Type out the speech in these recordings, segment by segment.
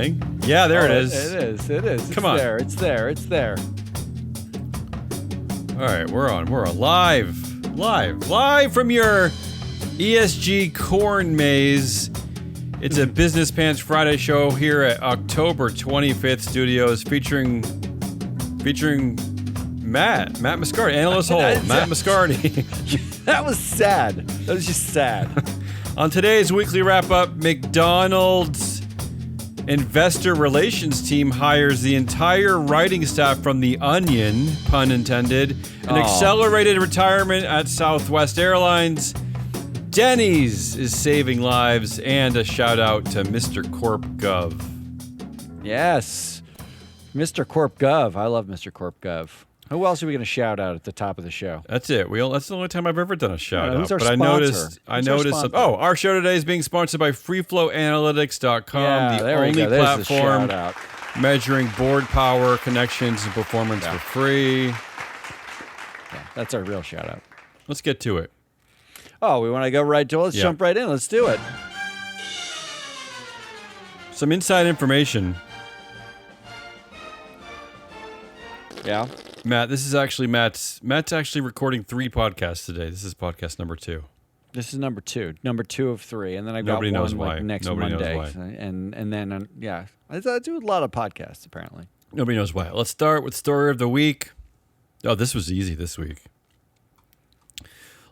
playing. Yeah, there it is. It is. Come on. It's there. All right, we're on live from your ESG corn maze. It's a Business Pants Friday show here at October 25th Studios featuring Matt Moscardi, AnalystHole-man Matt Moscardi. That was sad. That was just sad. On today's weekly wrap-up, McDonald's investor relations team hires the entire writing staff from The Onion, pun intended, an accelerated retirement at Southwest Airlines. Denny's is saving lives, and a shout out to Mr. CorpGov. Yes, Mr. CorpGov. I love Mr. CorpGov. Who else are we going to shout out at the top of the show? That's it. That's the only time I've ever done a shout out. Who's our but sponsor? I noticed. Our show today is being sponsored by FreeFlowAnalytics.com, the only platform measuring board power, connections, and performance for free. Yeah, that's our real shout out. Let's get to it. Oh, we want to go right to it? Let's jump right in. Let's do it. Some inside information. Yeah. Matt, this is actually Matt's actually recording 3 podcasts today. This is podcast number 2. This is number 2 of 3, and then I've got Nobody one knows why. next Nobody Monday, knows why. and then I do a lot of podcasts apparently. Nobody knows why. Let's start with story of the week. Oh, this was easy this week.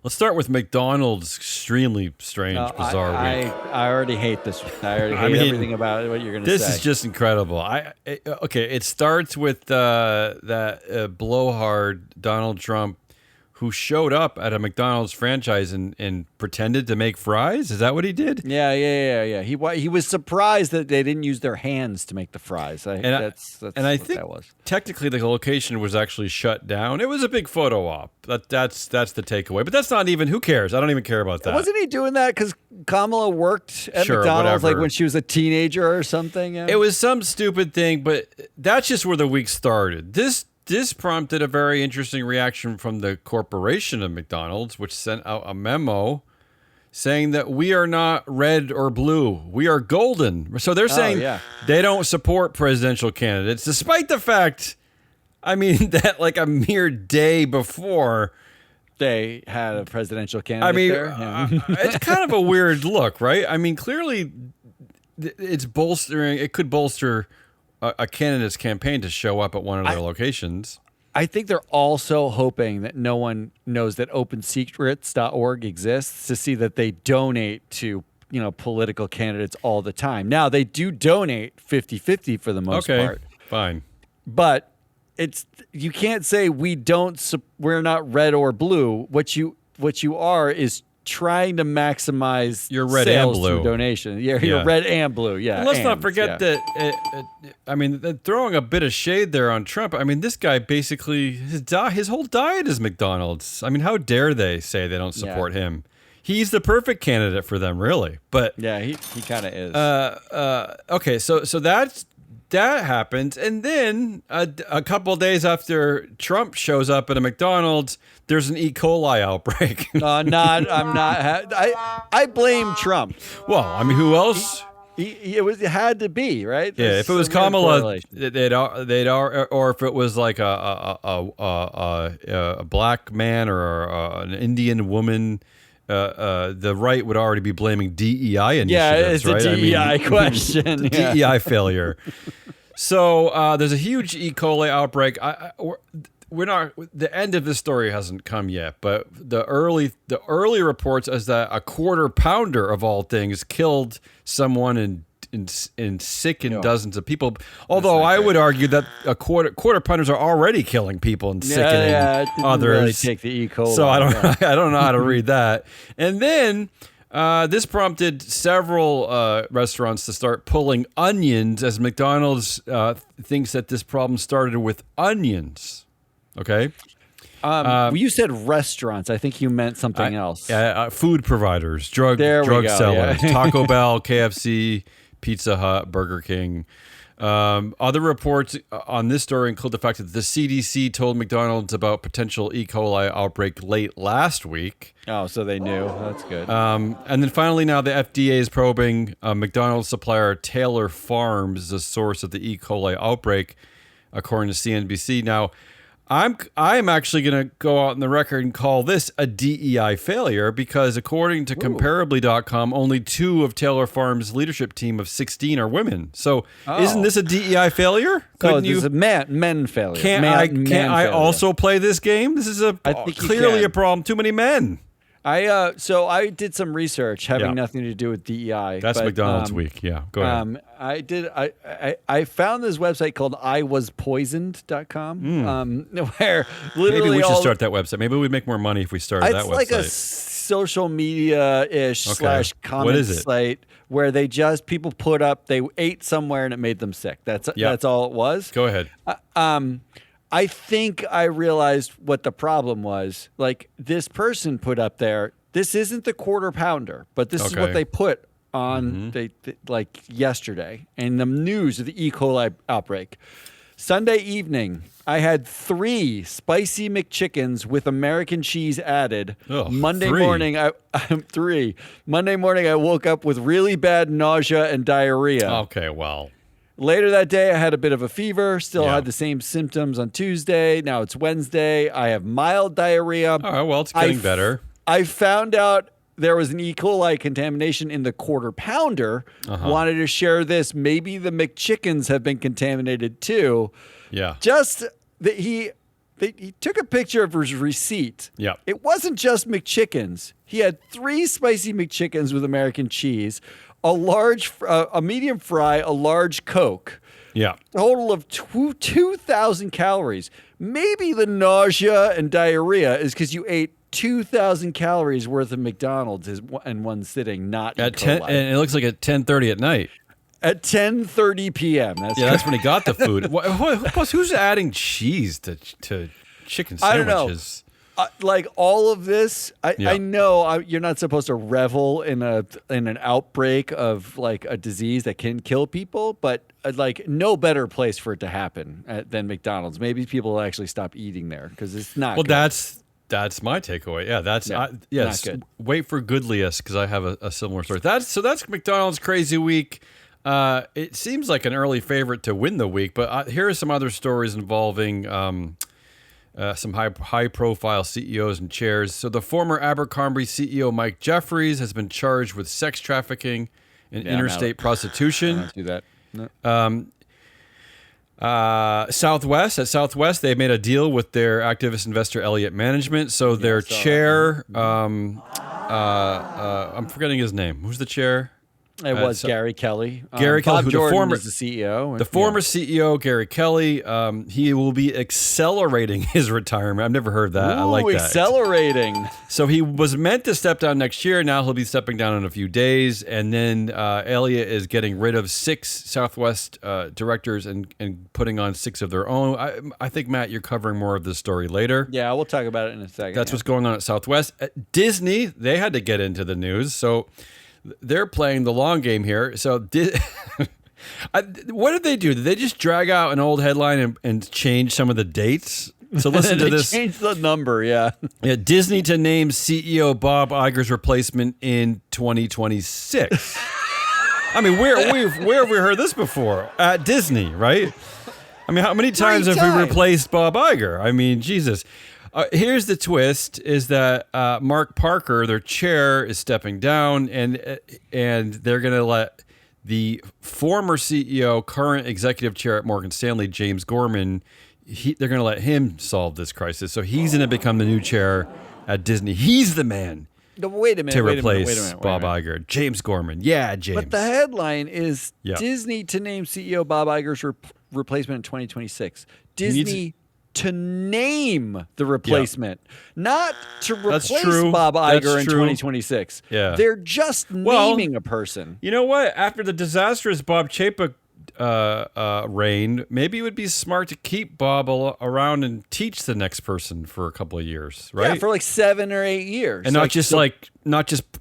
Let's start with McDonald's extremely strange, bizarre week. I already hate this. I already hate everything about what you're going to say. This is just incredible. It starts with that blowhard Donald Trump who showed up at a McDonald's franchise and pretended to make fries. Is that what he did? Yeah. He was surprised that they didn't use their hands to make the fries. I think that was. Technically the location was actually shut down. It was a big photo op. That's the takeaway. But that's not even. Who cares? I don't even care about that. Wasn't he doing that because Kamala worked at McDonald's like when she was a teenager or something? Yeah? It was some stupid thing, but that's just where the week started. This prompted a very interesting reaction from the corporation of McDonald's, which sent out a memo saying that we are not red or blue. We are golden. So they're saying they don't support presidential candidates, despite the fact, that like a mere day before they had a presidential candidate there. It's kind of a weird look, right? Clearly it could bolster a candidate's campaign to show up at one of their locations. I think they're also hoping that no one knows that OpenSecrets.org exists to see that they donate to, political candidates all the time. Now, they do donate 50-50 for the most part. Fine. But you can't say we're not red or blue. What you are is trying to maximize your red sales and blue through donation. You're red and blue. Yeah. And let's not forget that. Throwing a bit of shade there on Trump. This guy basically his whole diet is McDonald's. How dare they say they don't support him? He's the perfect candidate for them, really. But yeah, he kind of is. Okay, so that happens, and then a couple of days after Trump shows up at a McDonald's, there's an E. coli outbreak. I blame Trump. Well, who else? It had to be, right? Yeah, if it was Kamala, or if it was like a black man or an Indian woman. The right would already be blaming DEI initiatives, yeah, it's right? a DEI question. DEI failure. So there's a huge E. coli outbreak. We're not. The end of the story hasn't come yet, but the early reports is that a quarter pounder of all things killed someone and sickened dozens of people. Although I would argue that a quarter pounders are already killing people and sickening others. Really take the E. coli. So I don't know how to read that. And then this prompted several restaurants to start pulling onions, as McDonald's thinks that this problem started with onions. Okay. You said restaurants. I think you meant something else. Food providers, drug sellers, Taco Bell, KFC, Pizza Hut, Burger King. Other reports on this story include the fact that the CDC told McDonald's about potential E. coli outbreak late last week. Oh, so they knew. That's good. And then finally now the FDA is probing McDonald's supplier Taylor Farms as a source of the E. coli outbreak, according to CNBC. Now, I'm actually going to go out on the record and call this a DEI failure because according to comparably.com, only 2 of Taylor Farms' leadership team of 16 are women. So isn't this a DEI failure? This is a men failure. Can't I also play this game? This is clearly a problem. Too many men. So I did some research having nothing to do with DEI. That's McDonald's week. Yeah, go ahead. I found this website called iwaspoisoned.com where literally maybe we should start that website. Maybe we'd make more money if we started that website. It's like a social media-ish / comment site where people put up, they ate somewhere and it made them sick. That's all it was. Go ahead. I think I realized what the problem was. Like, this person put up there, this isn't the quarter pounder, but this is what they put on like yesterday in the news of the E. coli outbreak. Sunday evening, I had 3 spicy McChickens with American cheese added. Monday morning, I woke up with really bad nausea and diarrhea. Okay, well. Later that day, I had a bit of a fever, still had the same symptoms on Tuesday. Now it's Wednesday. I have mild diarrhea. All right, well, it's getting better. I found out there was an E. coli contamination in the quarter pounder. Wanted to share this. Maybe the McChickens have been contaminated too. Yeah. Just that he took a picture of his receipt. Yeah. It wasn't just McChickens. He had 3 spicy McChickens with American cheese, a medium fry, a large Coke. Yeah. Total of 2,000 calories. Maybe the nausea and diarrhea is because you ate 2,000 calories worth of McDonald's in one sitting, not at 10. And it looks like at 10:30 at night. At 10:30 p.m. That's when he got the food. Plus, who's adding cheese to chicken sandwiches? I don't know. Like all of this, I know you're not supposed to revel in an outbreak of like a disease that can kill people, but like no better place for it to happen than McDonald's. Maybe people will actually stop eating there because it's not. Well, good. That's my takeaway. Yeah, yes. Not good. Wait for Goodliest because I have a similar story. That's McDonald's crazy week. It seems like an early favorite to win the week, but here are some other stories involving some high-profile CEOs and chairs. So the former Abercrombie CEO Mike Jeffries has been charged with sex trafficking and interstate prostitution. I don't do that. No. Southwest, they made a deal with their activist investor Elliott Management. So their chair, I'm forgetting his name. Who's the chair? It was Gary Kelly. Gary Kelly, Bob Jordan is the CEO. The former CEO, Gary Kelly, he will be accelerating his retirement. I've never heard that. I like that. Accelerating. So he was meant to step down next year. Now he'll be stepping down in a few days. And then Elliott is getting rid of 6 Southwest directors and putting on 6 of their own. I think, Matt, you're covering more of this story later. Yeah, we'll talk about it in a second. That's what's going on at Southwest. At Disney, they had to get into the news. So they're playing the long game here. So what did they do? Did they just drag out an old headline and change some of the dates? So listen to this. Change the number, yeah. Disney to name CEO Bob Iger's replacement in 2026. I mean, where have we heard this before? At Disney, right? I mean, how many times have we replaced Bob Iger? I mean, Jesus. Here's the twist: is that Mark Parker, their chair, is stepping down, and they're going to let the former CEO, current executive chair at Morgan Stanley, James Gorman, they're going to let him solve this crisis. So he's going to become the new chair at Disney. He's the man. Wait a minute. To replace Bob Iger. James Gorman. Yeah, James. But the headline is Disney to name CEO Bob Iger's replacement in 2026. Disney to name the replacement, not to replace Bob Iger in 2026. Yeah. They're just naming a person. You know what? After the disastrous Bob Chapek reign, maybe it would be smart to keep Bob around and teach the next person for a couple of years, right? Yeah, for like 7 or 8 years. And not just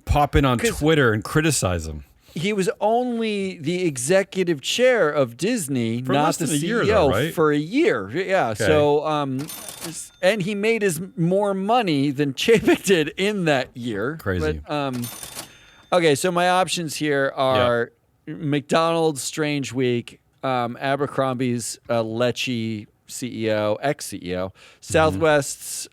pop in on Twitter and criticize him. he was only the executive chair of Disney, For not less the than a CEO, year, though, right? for a year. Yeah. Okay. So, and he made more money than Chapek did in that year. Crazy. But, okay, so my options here are McDonald's Strange Week, Abercrombie's Lecce CEO, ex-CEO, Southwest's.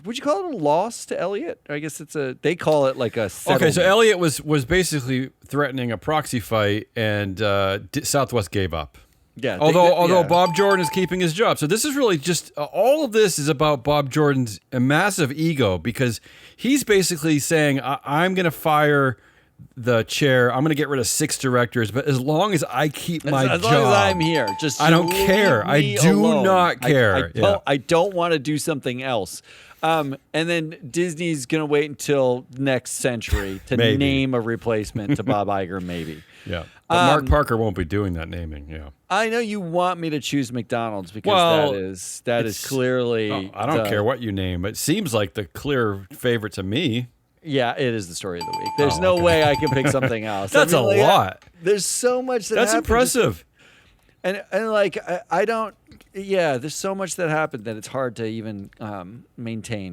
Would you call it a loss to Elliott? I guess they call it like a settlement. Okay, so Elliott was basically threatening a proxy fight, and Southwest gave up. Yeah. Although Bob Jordan is keeping his job. So this is really just all of this is about Bob Jordan's massive ego, because he's basically saying, I'm going to fire the chair. I'm going to get rid of 6 directors, but as long as I keep my job. As long as I'm here. I don't care. I do not care. I don't want to do something else. And then Disney's going to wait until next century to name a replacement to Bob Iger, maybe. Yeah. But Mark Parker won't be doing that naming. Yeah. I know you want me to choose McDonald's because that is clearly. I don't care what you name. It seems like the clear favorite to me. Yeah, it is the story of the week. There's no way I can pick something else. That's a lot. There's so much that That's happens. impressive. And like I don't. Yeah, there's so much that happened that it's hard to even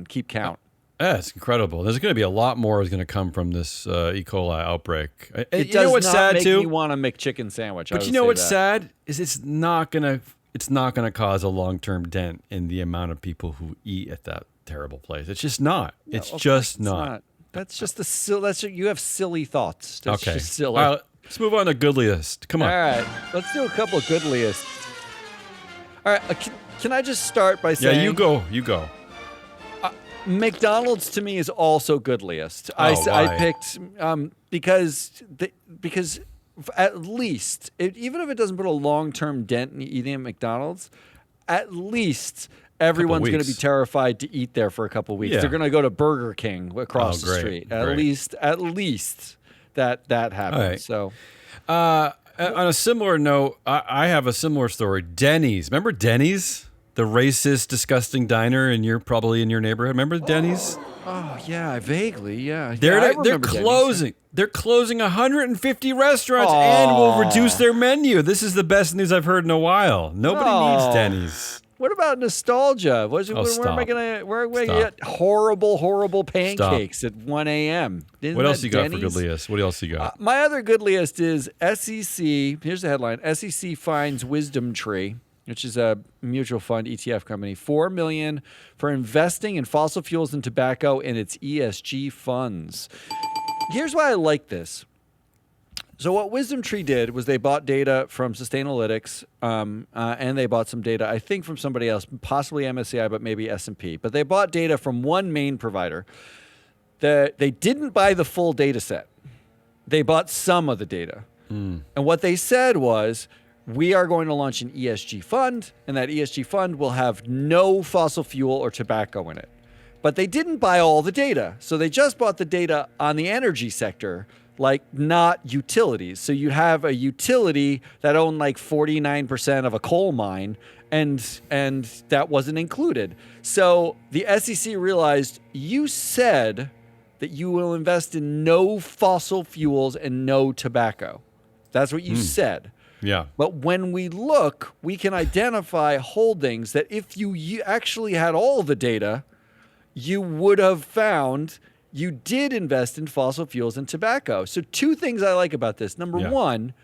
keep count. Yeah, it's incredible. There's going to be a lot more is going to come from this E. coli outbreak. It you know what's does sad not make too? me want a McChicken sandwich. But you know what's sad is it's not gonna cause a long-term dent in the amount of people who eat at that terrible place. It's just not. It's just not. That's just you have silly thoughts. That's okay. Just silly. All right, let's move on to Goodliest. Come on. All right, let's do a couple of Goodliest. All right, can I just start by saying? Yeah, you go. McDonald's to me is also Goodliest. Why? I picked because at least even if it doesn't put a long-term dent in eating at McDonald's, at least everyone's going to be terrified to eat there for a couple of weeks. Yeah. They're going to go to Burger King across the street. At least that happens. Right. So, on a similar note, I have a similar story. Denny's. Remember Denny's? The racist, disgusting diner probably in your neighborhood. Remember Denny's? Oh yeah, vaguely, yeah. They're closing. Denny's. They're closing 150 restaurants and will reduce their menu. This is the best news I've heard in a while. Nobody needs Denny's. What about nostalgia? Where am I gonna get horrible pancakes at 1 a.m.? What else you got for Goodliest? What else you got? My other Goodliest is SEC. Here's the headline: SEC finds Wisdom Tree, which is a mutual fund ETF company, $4 million for investing in fossil fuels and tobacco in its ESG funds. Here's why I like this. So what Wisdom Tree did was they bought data from Sustainalytics, and they bought some data, I think, from somebody else, possibly MSCI, but maybe S&P. But they bought data from one main provider. They didn't buy the full data set. They bought some of the data. And what they said was, we are going to launch an ESG fund, and that ESG fund will have no fossil fuel or tobacco in it. But they didn't buy all the data. So they just bought the data on the energy sector, like not utilities. So you have a utility that owned like 49% of a coal mine, and that wasn't included. So the SEC realized you said that you will invest in no fossil fuels and no tobacco. That's what you said. Yeah. But when we look, we can identify holdings that if you actually had all the data, you would have found you did invest in fossil fuels and tobacco. So 2 things I like about this. Number one,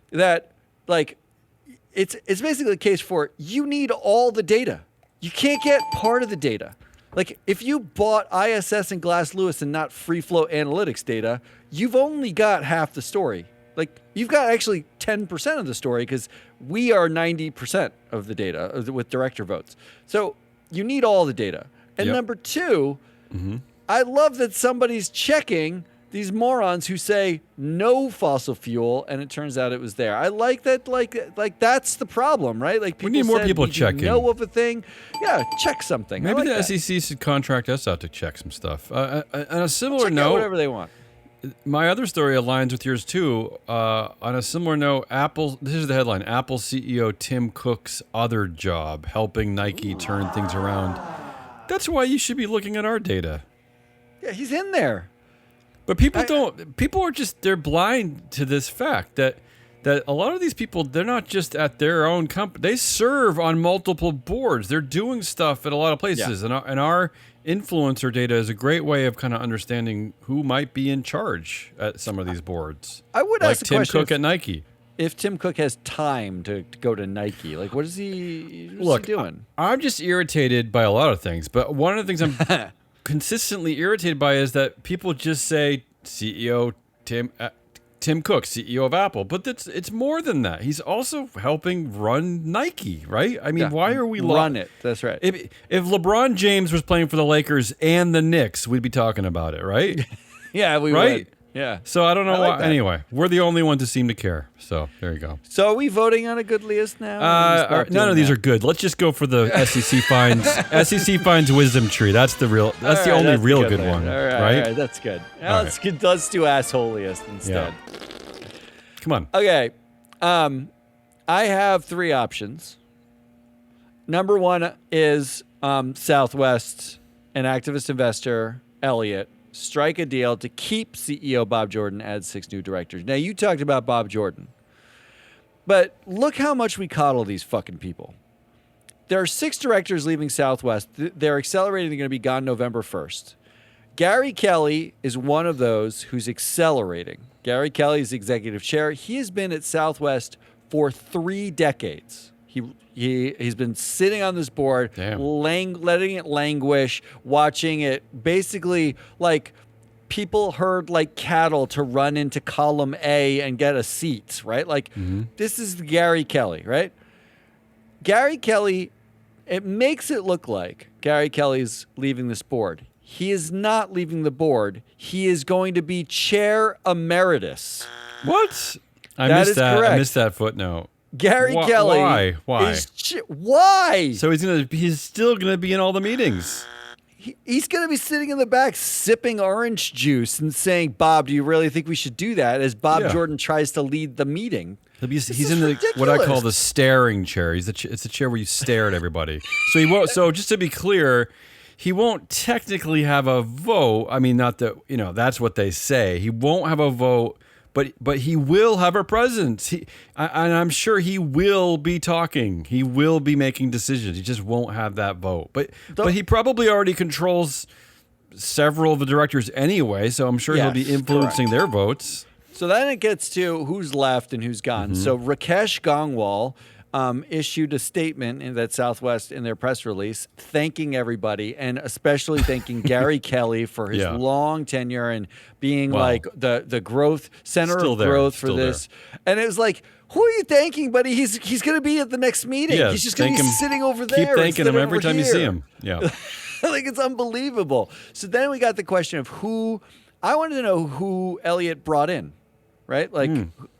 that like it's basically a case for you need all the data. You can't get part of the data. Like if you bought ISS and Glass Lewis and not free flow analytics data, you've only got half the story. Like you've got actually 10% of the story because we are 90% of the data with director votes. So you need all the data. And number 2, I love that somebody's checking these morons who say no fossil fuel, and it turns out it was there. I like that. Like that's the problem, right? Like people we need more said, people did checking. You know of a thing? Yeah, check something. Maybe like the that. SEC should contract us out to check some stuff. On a similar Check out note, whatever they want. my other story aligns with yours too. On a similar note, this is the headline: Apple CEO Tim Cook's other job, helping Nike turn things around. That's why you should be looking at our data. Yeah, he's in there. But people are just, they're blind to this fact that a lot of these people, they're not just at their own company. They serve on multiple boards. They're doing stuff at a lot of places. Yeah. And our influencer data is a great way of kind of understanding who might be in charge at some of these boards. I would like ask the Tim question Cook at Nike. if Tim Cook has time to go to Nike. Like, what is he doing? I'm just irritated by a lot of things. But one of the things I'm consistently irritated by is that people just say CEO Tim Cook, CEO of Apple, but it's more than that. He's also helping run Nike, right? I mean, why are we run it? That's right. If LeBron James was playing for the Lakers and the Knicks, we'd be talking about it, right? Yeah, we right? would. Yeah. So I don't know like why. that. Anyway, we're the only ones who seem to care. So there you go. So are we voting on a Goodliest now? None of these are good. Let's just go for the SEC finds. SEC finds wisdom tree. That's the real. That's the only real good one, right? All right, that's good. Now let's do Assholiest instead. Yeah. Come on. Okay. I have 3 options. Number 1 is Southwest, an activist investor, Elliott, strike a deal to keep CEO Bob Jordan, add 6 new directors. Now, you talked about Bob Jordan, but look how much we coddle these fucking people. There are 6 directors leaving Southwest. They're accelerating. They're going to be gone November 1st. Gary Kelly is one of those who's accelerating. Gary Kelly is executive chair. He has been at Southwest for 3 decades. He's been sitting on this board, letting it languish, watching it basically like people herd like cattle to run into column A and get a seat, right? Like this is Gary Kelly, right? Gary Kelly, it makes it look like Gary Kelly's leaving this board. He is not leaving the board. He is going to be chair emeritus. What? I That missed is that. correct. I missed that footnote. Gary Kelly. Why? Why? So he's still gonna be in all the meetings. He's going to be sitting in the back sipping orange juice and saying, "Bob, do you really think we should do that?" As Bob Jordan tries to lead the meeting. He's in the what I call the staring chair. It's a chair where you stare at everybody. So he won't. So just to be clear, he won't technically have a vote. I mean, not that that's what they say. He won't have a vote. But he will have a presence. And I'm sure he will be talking. He will be making decisions. He just won't have that vote. But he probably already controls several of the directors anyway, so I'm sure he'll be influencing their votes. So then it gets to who's left and who's gone. So Rakesh Gangwal issued a statement that Southwest in their press release thanking everybody and especially thanking Gary Kelly for his long tenure and being like the growth center of growth for this. And it was like, who are you thanking, buddy? He's going to be at the next meeting. Yeah, he's just going to be sitting over there. Keep thanking him every time you see him. Yeah. Like, it's unbelievable. So then we got the question of I wanted to know who Elliott brought in, right? Like,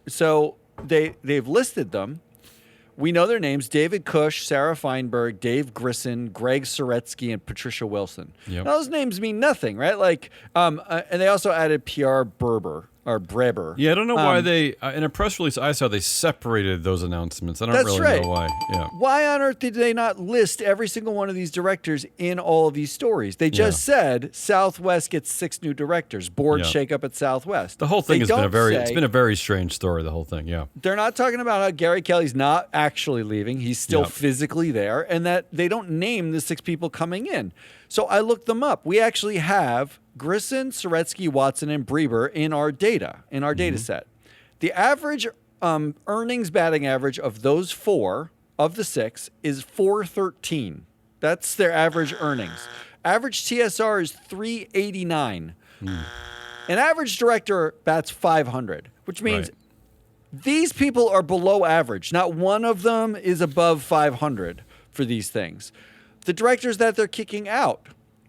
so they've listed them. We know their names: David Cush, Sarah Feinberg, Dave Grisson, Greg Soretsky, and Patricia Wilson. Yep. Now, those names mean nothing, right? Like, and they also added Pierre Breber. Yeah, I don't know why they in a press release I saw they separated those announcements. I don't That's really right. know why. Yeah. Why on earth did they not list every single one of these directors in all of these stories? They just said Southwest gets 6 new directors, board shakeup at Southwest. The whole thing has been it's been a very strange story, the whole thing, yeah. They're not talking about how Gary Kelly's not actually leaving. He's still physically there, and that they don't name the 6 people coming in. So I looked them up. We actually have Grisson, Soretsky, Watson, and Breber in our data set. The average earnings batting average of those 4 of the 6 is 413. That's their average earnings. Average TSR is 389. An average director bats 500, which means these people are below average. Not one of them is above 500 for these things. The directors that they're kicking out,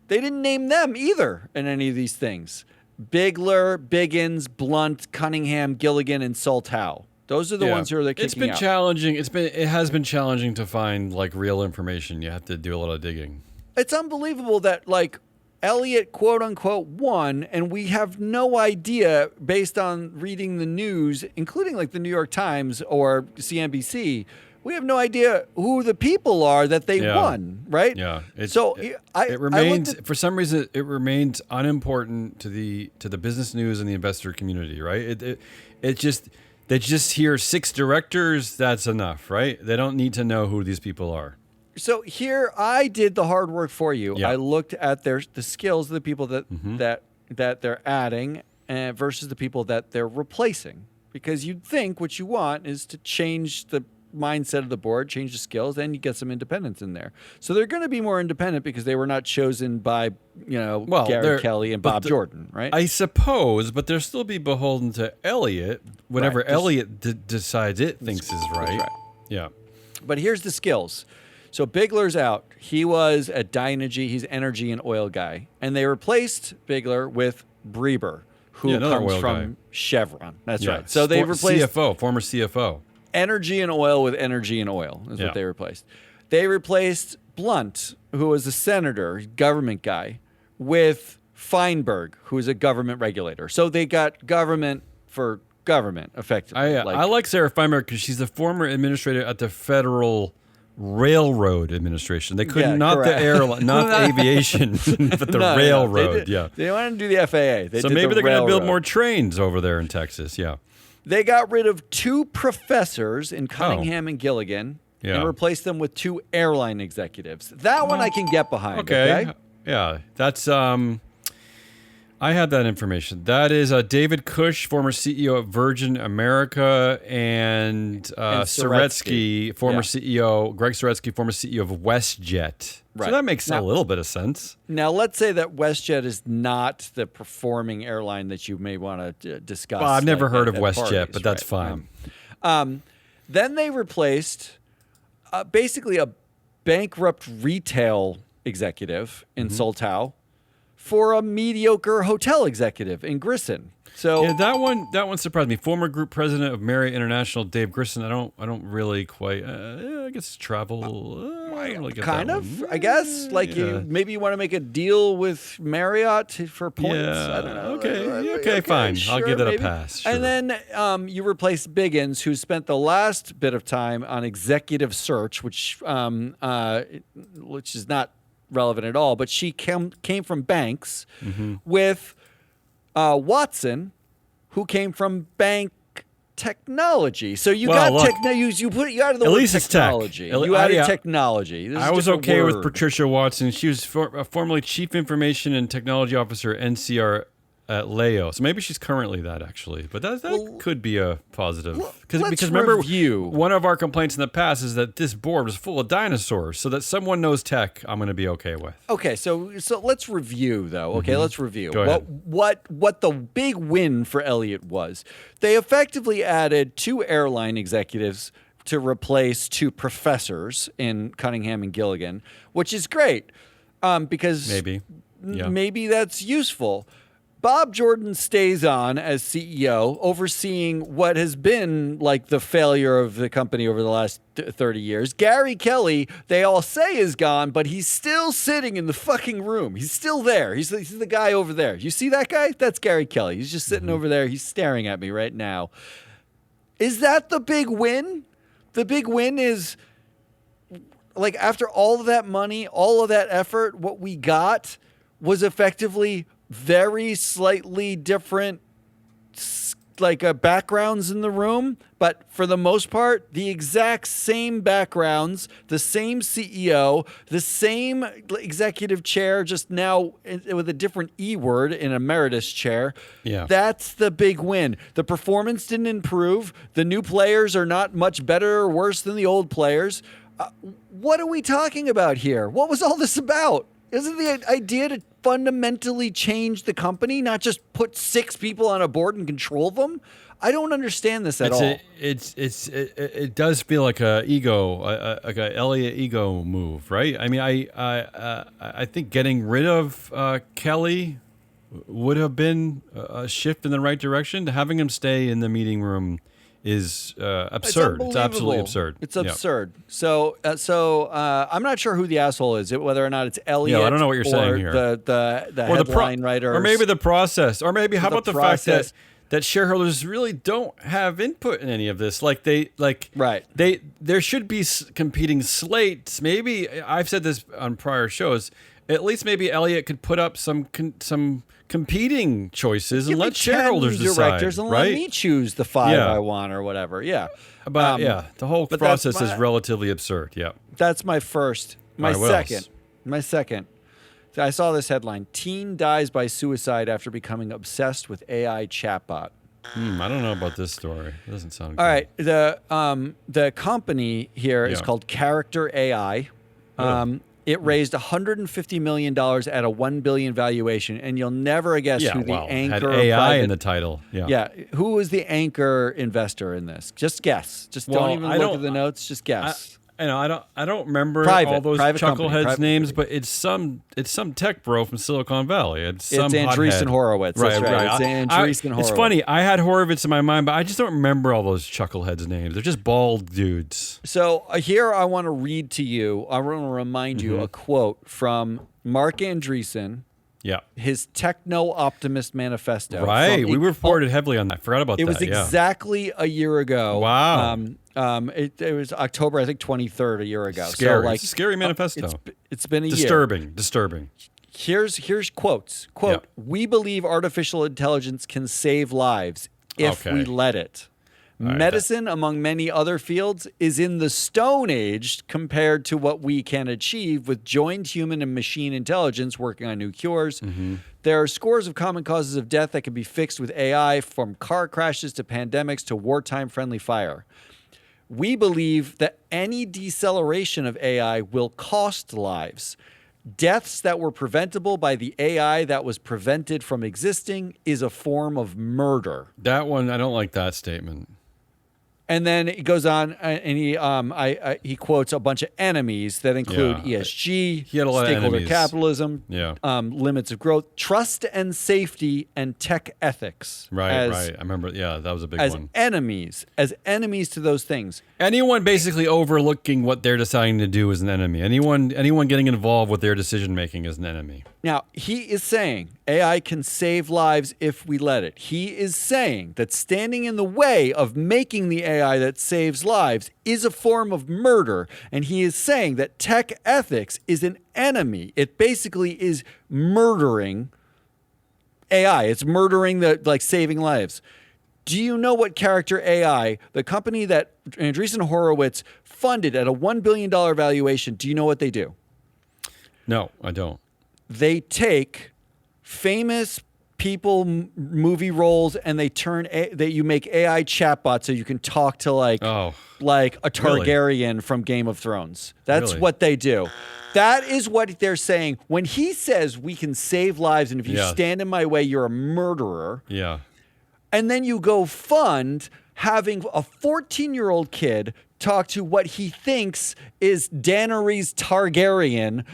they didn't name them either in any of these things. Bigler, Biggins, Blunt, Cunningham, Gilligan, and Soltow. Those are the ones who are kicking out. It's been challenging. It has been challenging to find like real information. You have to do a lot of digging. It's unbelievable that like Elliott quote unquote won, and we have no idea based on reading the news, including like the New York Times or CNBC. we have no idea who the people are that they won, right? Yeah. It remains for some reason it remains unimportant to the business news and the investor community, right? They just hear 6 directors. That's enough, right? They don't need to know who these people are. So here I did the hard work for you. Yeah. I looked at the skills of the people that they're adding versus the people that they're replacing. Because you'd think what you want is to change the mindset of the board, change the skills, then you get some independence in there. So they're going to be more independent because they were not chosen by, Gary Kelly and Bob Jordan, right? I suppose, but they'll still be beholden to Elliot, whatever Elliot decides it thinks is right. Yeah. But here's the skills. So Bigler's out. He was at Dynegy. He's energy and oil guy. And they replaced Bigler with Breber, who comes from Chevron. That's right. So they replaced former CFO. Energy and oil with energy and oil is what they replaced. They replaced Blunt, who was a senator, government guy, with Feinberg, who is a government regulator. So they got government for government, effectively. I like Sarah Feinberg because she's the former administrator at the Federal Railroad Administration. They couldn't, not correct. the airline, not the aviation, but the railroad. They wanted to do the FAA. So maybe they're going to build more trains over there in Texas. Yeah. They got rid of 2 professors in Cunningham and Gilligan and replaced them with 2 airline executives. That one I can get behind. Okay. Yeah. That's I had that information. That is David Cush, former CEO of Virgin America, and Soretsky, former CEO, Greg Soretsky, former CEO of WestJet. Right. So that makes a little bit of sense. Now, let's say that WestJet is not the performing airline that you may want to discuss. Well, I've never heard of WestJet, but that's fine. Then they replaced basically a bankrupt retail executive in Soltau for a mediocre hotel executive in Grisson. So that one surprised me. Former group president of Marriott International, Dave Grisson. I don't really quite. I guess travel. I don't really get kind that of. one. I guess maybe you want to make a deal with Marriott for points. I don't know. Okay, fine. Sure, I'll give that maybe. a pass. Sure. And then you replace Biggins, who spent the last bit of time on executive search, which is not relevant at all. But she came from banks with Watson, who came from bank technology. So you got you added the word technology. You added technology. I was okay with Patricia Watson. She was formerly Chief Information and Technology Officer, NCR at Leo. So maybe she's currently that, actually. But that could be a positive. Because remember, one of our complaints in the past is that this board was full of dinosaurs. So that someone knows tech, I'm going to be okay with. Okay, so let's review, though. Okay, let's review. Go ahead. What the big win for Elliott was. They effectively added 2 airline executives to replace 2 professors in Cunningham and Gilligan, which is great because maybe that's useful. Bob Jordan stays on as CEO, overseeing what has been like the failure of the company over the last 30 years. Gary Kelly, they all say is gone, but he's still sitting in the fucking room. He's still there. He's the guy over there. You see that guy? That's Gary Kelly. He's just sitting over there. He's staring at me right now. Is that the big win? The big win is, like, after all of that money, all of that effort, what we got was effectively very slightly different backgrounds in the room, but for the most part, the exact same backgrounds, the same CEO, the same executive chair, just now with a different E word in Emeritus chair. Yeah. That's the big win. The performance didn't improve. The new players are not much better or worse than the old players. What are we talking about here? What was all this about? Isn't the idea to fundamentally change the company, not just put 6 people on a board and control them? I don't understand this at all. It does feel like a Elliott ego move, right? I mean, I think getting rid of Kelly would have been a shift in the right direction. Having him stay in the meeting room is absurd. It's absolutely absurd. It's absurd. So I'm not sure who the asshole is. Whether or not it's Elliott. I don't know what you're saying here. The headline writer, or maybe the process, or maybe how about the fact that that shareholders really don't have input in any of this. Right. There should be competing slates. Maybe I've said this on prior shows. At least maybe Elliott could put up some competing choices and let shareholders decide. Directors and right? let me choose the 5 I want or whatever. Yeah. But the whole process is relatively absurd. Yeah. That's my first. My All right, what second. else? My second. I saw this headline: Teen dies by suicide after becoming obsessed with AI chatbot. I don't know about this story. It doesn't sound good. All right. The company here is called Character AI. It raised $150 million at a $1 billion valuation, and you'll never guess who the anchor had AI in the title. Yeah. Who was the anchor investor in this? Just guess. Just don't even look at the notes. Just guess. I don't remember all those chuckleheads names, but it's some tech bro from Silicon Valley. It's Andreessen Horowitz. Right. It's Andreessen Horowitz. It's funny. I had Horowitz in my mind, but I just don't remember all those chuckleheads names. They're just bald dudes. So here I want to read to you. I want to remind you a quote from Mark Andreessen. Yeah. His techno-optimist manifesto. Right. We reported heavily on that. Forgot about that. It was exactly a year ago. Wow. It was October, I think, 23rd, a year ago. Scary. So, it's a scary manifesto. It's been a year. Disturbing. Here's quotes. Quote, we believe artificial intelligence can save lives if we let it. Medicine, among many other fields, is in the Stone Age compared to what we can achieve with joined human and machine intelligence working on new cures. There are scores of common causes of death that can be fixed with AI, from car crashes to pandemics to wartime-friendly fire. We believe that any deceleration of AI will cost lives. Deaths that were preventable by the AI that was prevented from existing is a form of murder. That one, I don't like that statement. And then it goes on, and he quotes a bunch of enemies that include ESG, he had a lot stakeholder of enemies. Capitalism, limits of growth, trust and safety, and tech ethics. Right. I remember. Yeah, that was a big one. As enemies to those things. Anyone basically overlooking what they're deciding to do is an enemy. Anyone getting involved with their decision making is an enemy. Now, he is saying AI can save lives if we let it. He is saying that standing in the way of making the AI that saves lives is a form of murder. And he is saying that tech ethics is an enemy. It basically is murdering AI. It's murdering saving lives. Do you know what Character AI, the company that Andreessen Horowitz funded at a $1 billion valuation, do you know what they do? No, I don't. They take famous people movie roles and they you make AI chatbots so you can talk to like a Targaryen from Game of Thrones. That's what they do. That is what they're saying. When he says we can save lives and if you stand in my way, you're a murderer. Yeah. And then you go fund having a 14-year-old kid talk to what he thinks is Daenerys Targaryen,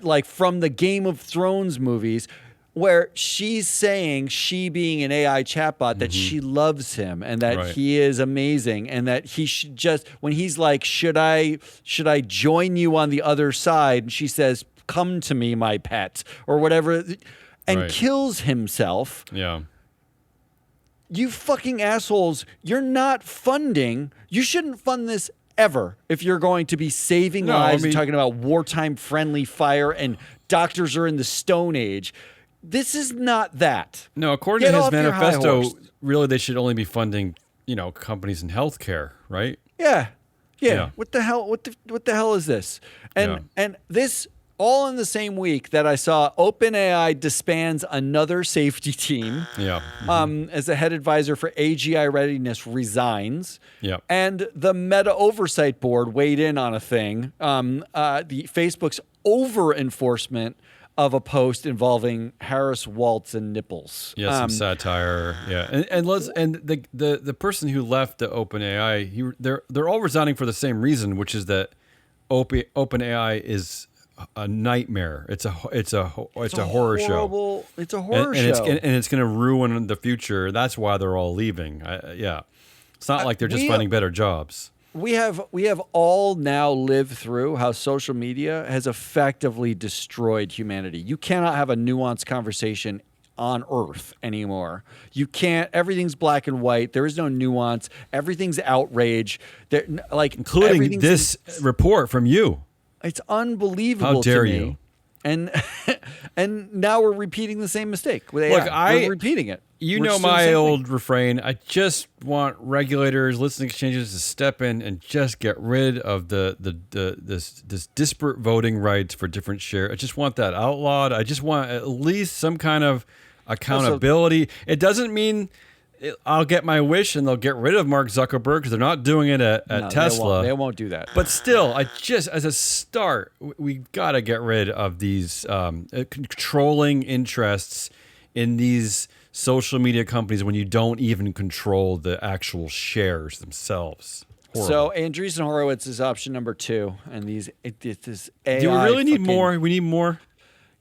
like from the Game of Thrones movies, where she's saying, she being an AI chatbot, that she loves him and that he is amazing and that he should just, when he's like, should I join you on the other side? And she says, come to me, my pet, or whatever, and kills himself. Yeah. You fucking assholes, you're not funding. You shouldn't fund this ever if you're going to be saving lives and talking about wartime friendly fire and doctors are in the Stone Age. This is not that. No, according to his manifesto, really they should only be funding, companies in healthcare, right? Yeah. What the hell? What the hell is this? And this all in the same week that I saw OpenAI disbands another safety team. Yeah. As the head advisor for AGI readiness resigns. Yeah. And the Meta Oversight Board weighed in on a thing. The Facebook's over enforcement of a post involving Harris Waltz and nipples. Yeah, some satire. Yeah, and the person who left the OpenAI, they're all resigning for the same reason, which is that OpenAI is a nightmare. It's a horror show. It's a horror show, and it's going to ruin the future. That's why they're all leaving. It's not like they're just finding better jobs. We have all now lived through how social media has effectively destroyed humanity. You cannot have a nuanced conversation on earth anymore. You can't. Everything's black and white. There is no nuance. Everything's outrage. There, like including this report from you. It's unbelievable. How dare to me. you? And now we're repeating the same mistake with AI. Look, we're repeating it. You We're know just doing the my same old thing. refrain. I just want regulators, listing exchanges to step in and just get rid of this disparate voting rights for different shares. I just want that outlawed. I just want at least some kind of accountability. It doesn't mean I'll get my wish and they'll get rid of Mark Zuckerberg because they're not doing it at No, Tesla. They won't do that. But still, as a start, we got to get rid of these controlling interests in these social media companies when you don't even control the actual shares themselves. Horrible. So Andreessen Horowitz is option number 2, and this AI. Do we really need more? We need more?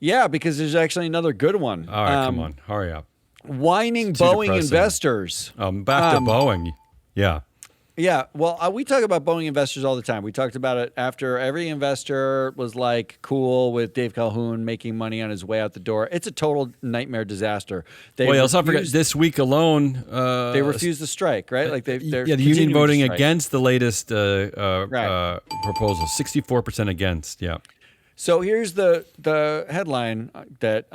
Yeah, because there's actually another good one. All right, come on. Hurry up. Whining It's too Boeing depressing. investors. Back to Boeing. Yeah. Yeah, well, we talk about Boeing investors all the time. We talked about it after every investor was like cool with Dave Calhoun making money on his way out the door. It's a total nightmare disaster. Let's not forget this week alone. They refused to strike, right? Like they're the union voting strike. against the latest Right. proposal. 64% against. Yeah. So here's the headline that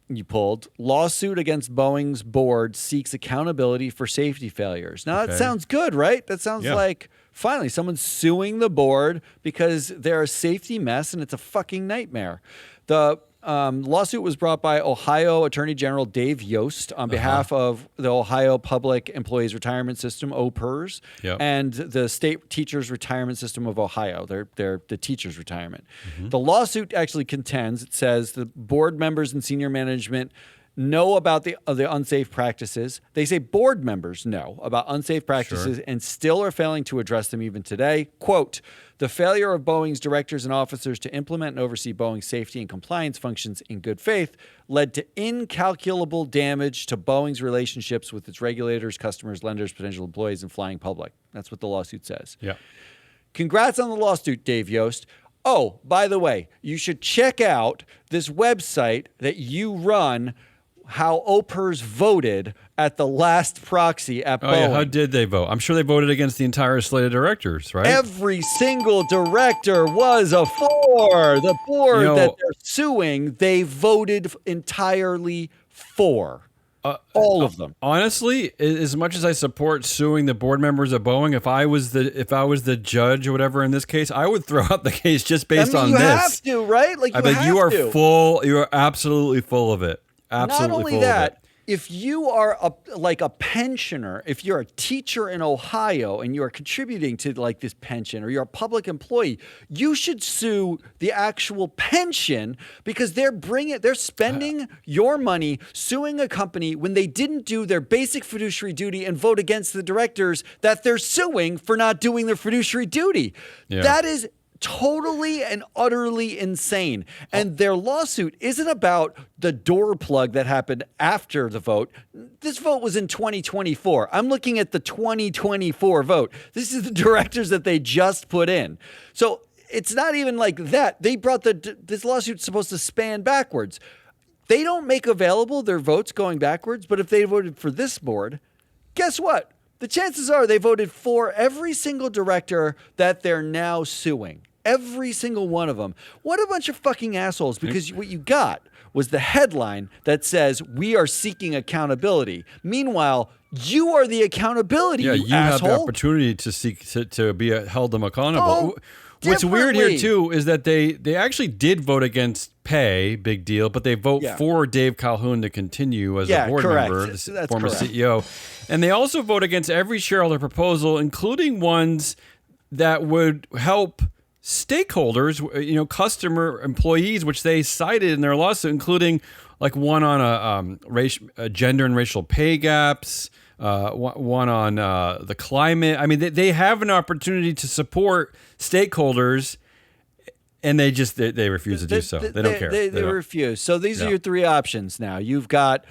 you pulled. Lawsuit against Boeing's board seeks accountability for safety failures. Now, that sounds good, right? That sounds like finally someone's suing the board because they're a safety mess and it's a fucking nightmare. The lawsuit was brought by Ohio Attorney General Dave Yost on behalf of the Ohio Public Employees Retirement System, OPERS, and the State Teachers Retirement System of Ohio. They're the teachers' retirement. The lawsuit actually contends, it says, the board members and senior management know about the unsafe practices. They say board members know about unsafe practices and still are failing to address them even today. Quote, the failure of Boeing's directors and officers to implement and oversee Boeing's safety and compliance functions in good faith led to incalculable damage to Boeing's relationships with its regulators, customers, lenders, potential employees, and flying public. That's what the lawsuit says. Yeah. Congrats on the lawsuit, Dave Yost. Oh, by the way, you should check out this website that you run, how OPERS voted at the last proxy at Boeing. Yeah. How did they vote? I'm sure they voted against the entire slate of directors, right? Every single director was a 4. The board that they're suing, they voted entirely for. All of them. Honestly, as much as I support suing the board members of Boeing, if I was the judge or whatever in this case, I would throw out the case just based on you this. You have to, right? Like you are full. You are absolutely full of it. Absolutely. Not only that, if you are a pensioner, if you're a teacher in Ohio and you are contributing to like this pension, or you're a public employee, you should sue the actual pension because they're spending your money suing a company when they didn't do their basic fiduciary duty and vote against the directors that they're suing for not doing their fiduciary duty. Yeah. That is totally and utterly insane. And their lawsuit isn't about the door plug that happened after the vote. This vote was in 2024. I'm looking at the 2024 vote. This is the directors that they just put in. So it's not even like that. They brought this lawsuit's supposed to span backwards. They don't make available their votes going backwards, but if they voted for this board, guess what? The chances are they voted for every single director that they're now suing. Every single one of them. What a bunch of fucking assholes, because what you got was the headline that says, we are seeking accountability. Meanwhile, you are the accountability, you have asshole. the opportunity to seek to be held them accountable. What's weird differently. here, too, is that they actually did vote against pay, big deal, but they vote for Dave Calhoun to continue as a board member, the former CEO. And they also vote against every shareholder proposal, including ones that would help stakeholders, customer employees, which they cited in their lawsuit, including like one on gender and racial pay gaps, one on the climate. I mean, they have an opportunity to support stakeholders, and they refuse to do so. They don't care. They refuse. So these are your 3 options now. You've got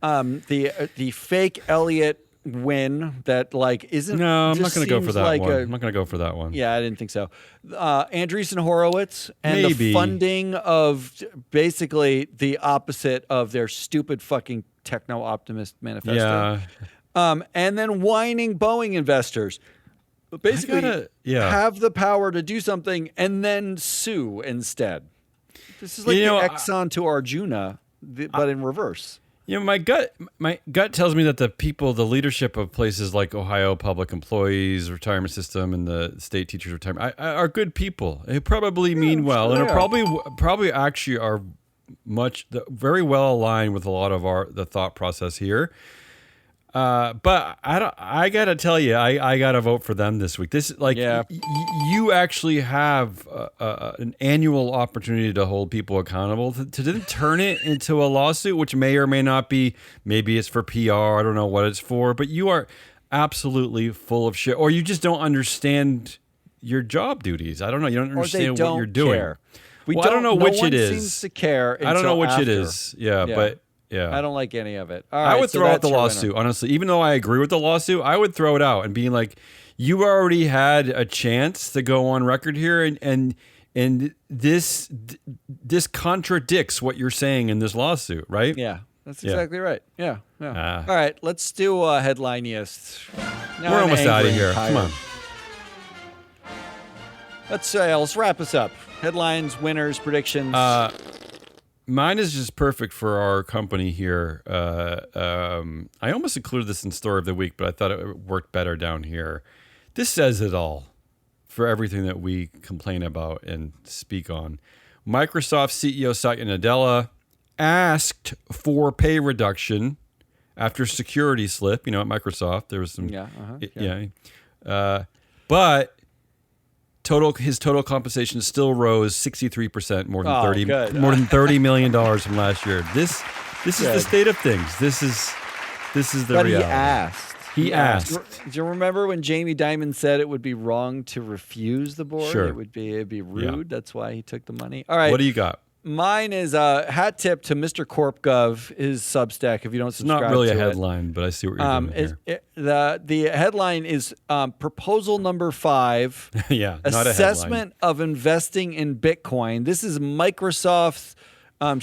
the fake Elliott win that like isn't. No, I'm not just going to go for seems that like one. a- I'm not going to go for that one. Yeah, I didn't think so. Andreessen Horowitz and Maybe. the funding of basically the opposite of their stupid fucking techno-optimist manifesto. Yeah. And then whining Boeing investors. Basically, have the power to do something and then sue instead. This is like the Exxon to Arjuna, but in reverse. My gut tells me that the leadership of places like Ohio Public Employees Retirement System and the state teachers retirement are good people. They probably mean well, and are probably actually are very well aligned with a lot of the thought process here. But I gotta tell you, I gotta vote for them this week. This you actually have an annual opportunity to hold people accountable to then turn it into a lawsuit, which may or may not be. Maybe it's for PR. I don't know what it's for, but you are absolutely full of shit, or you just don't understand your job duties. I don't know. You don't understand what you're doing. Care. I don't know which it is. Seems to care. I don't know which after. it is. But. Yeah, I don't like any of it. All right, I would throw out the lawsuit, honestly. Even though I agree with the lawsuit, I would throw it out and being like, you already had a chance to go on record here, and this contradicts what you're saying in this lawsuit, right? Yeah, that's exactly right. Yeah. All right, let's do headliniest. We're almost out of here. Come on. Let's wrap this up. Headlines, winners, predictions. Mine is just perfect for our company here. I almost included this in Story of the Week, but I thought it worked better down here. This says it all for everything that we complain about and speak on. Microsoft CEO Satya Nadella asked for pay reduction after security slip. At Microsoft, there was some... But... His total compensation still rose 63%, more than $30 million from last year. This is the state of things. This is the reality. He asked. Do you remember when Jamie Dimon said it would be wrong to refuse the board? Sure. It'd be rude. Yeah. That's why he took the money. All right. What do you got? Mine is a hat tip to Mr. CorpGov, his Substack. If you don't subscribe to it. It's not really a headline, but I see what you're doing here. The headline is proposal number 5. Yeah, not assessment of investing in Bitcoin. This is Microsoft's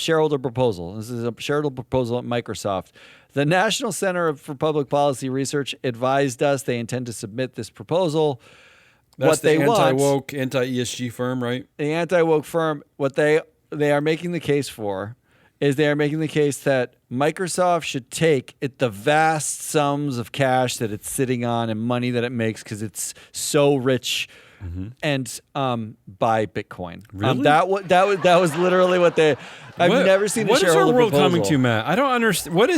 shareholder proposal. This is a shareholder proposal at Microsoft. The National Center for Public Policy Research advised us they intend to submit this proposal. That's the anti-woke, anti-ESG firm, right? The anti-woke firm, what they are making the case for is they are making the case that Microsoft should take the vast sums of cash that it's sitting on and money that it makes because it's so rich and buy Bitcoin. Really? That was literally what they. I've never seen a shareholder proposal. What is our world coming to, Matt? I don't understand. What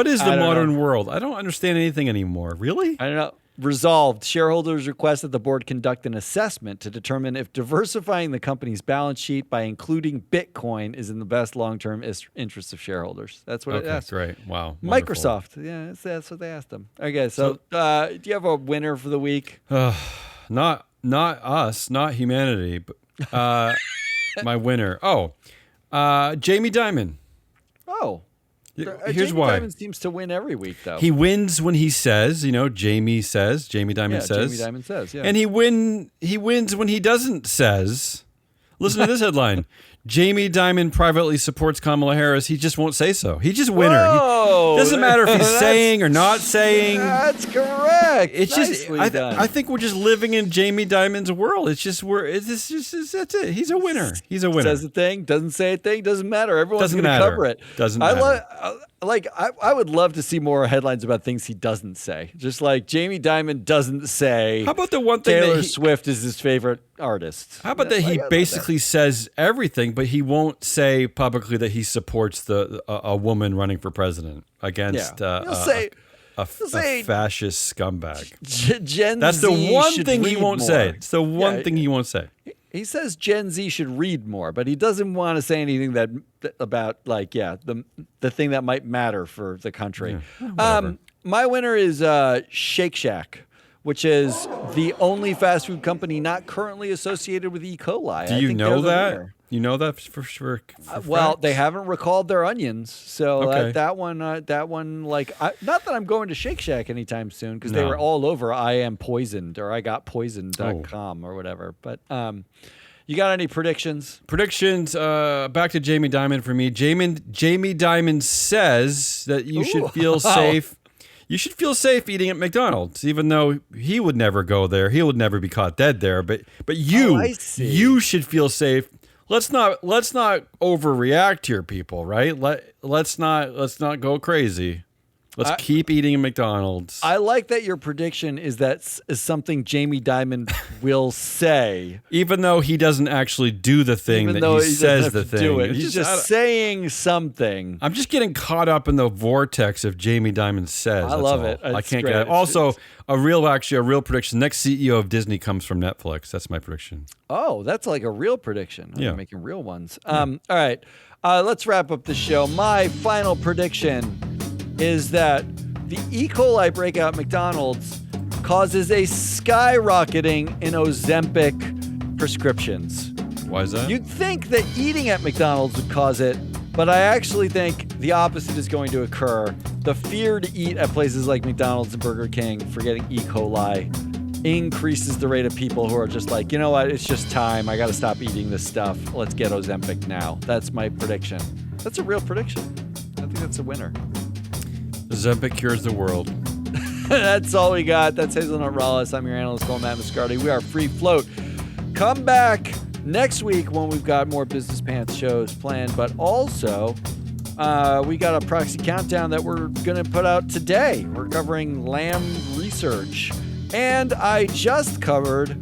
is the modern world? I don't understand anything anymore. Really? I don't know. Resolved, shareholders request that the board conduct an assessment to determine if diversifying the company's balance sheet by including Bitcoin is in the best long-term interests of shareholders. That's what it asked. Great. Wow. Microsoft. Wonderful. Yeah, that's what they asked them. Okay, so do you have a winner for the week? Not us, not humanity, but my winner. Jamie Dimon. Oh. Here's Jamie why. Dimon seems to win every week, though. He wins when he says, Jamie Dimon says. Jamie Dimon says, yeah. And he wins when he doesn't says. Listen to this headline. Jamie Dimon privately supports Kamala Harris. He just won't say so. He just winner. Doesn't matter if he's saying or not saying. That's correct. It's I think we're just living in Jamie Dimon's world. It's just that's it. He's a winner. He's a winner. Says a thing, doesn't say a thing, doesn't matter. Everyone's going to cover it. Doesn't matter. I would love to see more headlines about things he doesn't say. Just like Jamie Dimon doesn't say. How about the one thing Taylor Swift is his favorite artist? How about that he basically says everything, but he won't say publicly that he supports a woman running for president against a fascist scumbag. Gen That's Z the one thing he won't more. say. It's the one thing he won't say. He says Gen Z should read more, but he doesn't want to say anything about the thing that might matter for the country. Yeah, my winner is Shake Shack, which is the only fast food company not currently associated with E. coli. Do you know that? You know that for sure. Well, they haven't recalled their onions, so Okay. that one, like, not that I'm going to Shake Shack anytime soon because they No. were all over. I am poisoned or I got poisoned.com or whatever. But you got any predictions? Predictions. Back to Jamie Dimon for me. Jamie Dimon says that you should feel safe. You should feel safe eating at McDonald's, even though he would never go there. He would never be caught dead there. But you should feel safe. Let's not overreact here, people. Right? Let's not go crazy. Let's keep eating at McDonald's. I like that your prediction is something Jamie Dimon will say, even though he doesn't actually do the thing even that though he says doesn't the have to thing. do it. He's just saying something. I'm just getting caught up in the vortex of Jamie Dimon says. I love it. I It's can't great. get it. Also, a real prediction. Next CEO of Disney comes from Netflix. That's my prediction. Oh, that's like a real prediction. Yeah. I'm making real ones. All right. Let's wrap up the show. My final prediction is that the E. coli breakout at McDonald's causes a skyrocketing in Ozempic prescriptions. Why is that? You'd think that eating at McDonald's would cause it, but I actually think the opposite is going to occur. The fear to eat at places like McDonald's and Burger King for getting E. coli increases the rate of people who are just like, you know what, it's just time. I got to stop eating this stuff. Let's get Ozempic now. That's my prediction. That's a real prediction. I think that's a winner. Ozempic cures the world. That's all we got. That's Hazelnut Rallis. I'm your AnalystHole-man Matt Moscardi. We are Free Float. Come back next week when we've got more Business Pants shows planned, but also we got a proxy countdown that we're going to put out today. We're covering lamb research. And I just covered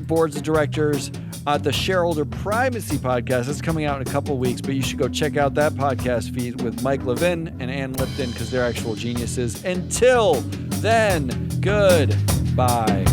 boards of directors at the Shareholder Primacy podcast. That's coming out in a couple weeks, but you should go check out that podcast feed with Mike Levin and Ann Lipton because they're actual geniuses. Until then, goodbye.